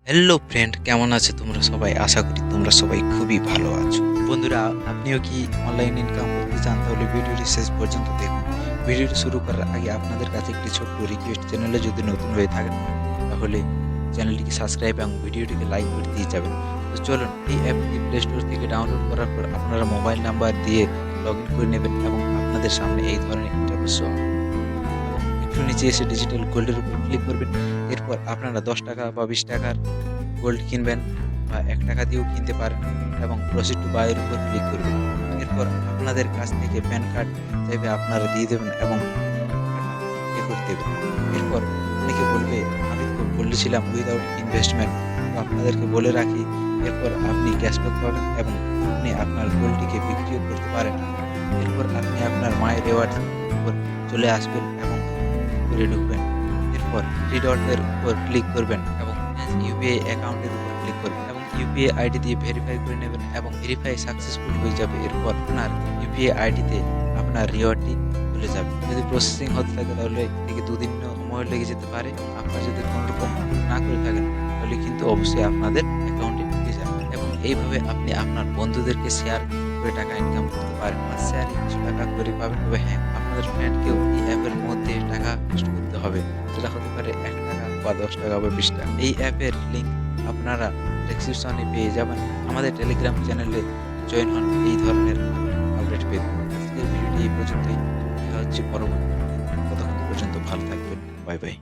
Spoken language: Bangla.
হ্যালো ফ্রেন্ড, কেমন আছো তোমরা সবাই? আশা করি তোমরা সবাই খুবই ভালো আছো। বন্ধুরা, আপনিও কি অনলাইন ইনকাম করতে চান? তাহলে ভিডিওটি শেষ পর্যন্ত দেখুন। ভিডিওটি শুরু করার আগে আপনাদের কাছে একটি ছোট্ট রিকোয়েস্ট, চ্যানেলে যদি নতুন হয়ে থাকেন তাহলে চ্যানেলটিকে সাবস্ক্রাইব এবং ভিডিওটিকে লাইক করে দিয়ে যাবেন। তো চলুন, এই অ্যাপটি প্লে স্টোর থেকে ডাউনলোড করার পর আপনারা মোবাইল নাম্বার দিয়ে লগ ইন করে নেবেন এবং আপনাদের সামনে এই ধরনের ইন্টারফেস শো হবে। এবং একটু নিচে এসে ডিজিটাল গোল্ডের উপর ক্লিক করবেন। এরপর আপনারা 10 টাকা বা 20 টাকার গোল্ড কিনবেন বা ৳১ দিয়েও কিনতে পারেন এবং প্রসিড টু বাই এর উপর ক্লিক করবেন। এরপর আপনাদের কাছ থেকে প্যান কার্ড চাইবে, আপনারা দিয়ে দেবেন এবং টাকাটা পে করে দেবেন। এরপর অনেকে বলবে, আমি তো বলেছিলাম উইথআউট ইনভেস্টমেন্ট। তো আপনাদেরকে বলে রাখি, এরপর আপনি ক্যাশব্যাক পাবেন এবং আপনি আপনার গোল্ডটিকে বিক্রিও করতে পারেন। এরপর আপনি আপনার মাই রিওয়ার্ডস উপর চলে আসবেন এবং করে ঢুকবেন। এরপর 3 ডটের উপর ক্লিক করবেন এবং ইউপিআই অ্যাকাউন্টের উপর ক্লিক করবেন এবং ইউপিআই আইডি দিয়ে ভেরিফাই করে নেবেন এবং ভেরিফাই সাকসেসফুল হয়ে যাবে। এরপর আপনার ইউপিআই আইডিতে আপনার রিওয়ার্ডটি চলে যাবে। যদি প্রসেসিং হতে থাকে তাহলে 1 থেকে 2 দিন সময় লেগে যেতে পারে। আপনারা যদি কোনোরকম না করে থাকেন তাহলে কিন্তু অবশ্যই আপনাদের অ্যাকাউন্টে ঢুকে যাবে এবং এইভাবে আপনি আপনার বন্ধুদেরকে শেয়ার করে টাকা ইনকাম করতে পারেন। আর শেয়ারে কিছু টাকা করে পাবেন। তবে হ্যাঁ, আপনাদের ফ্রেন্ডকেও এই অ্যাপের মধ্যে টাকা ইনভেস্ট করতে হবে। সেটা হতে পারে ৳১ বা ৳10 বা ৳20। এই অ্যাপের লিঙ্ক আপনারা ডেসক্রিপশনে পেয়ে যাবেন। আমাদের টেলিগ্রাম চ্যানেলে জয়েন হন এই ধরনের আপডেট পেতে। আজকের ভিডিওটি এই পর্যন্তই। দেখা হচ্ছে পরবর্তী। ততক্ষণ পর্যন্ত ভালো থাকবেন। Bye bye.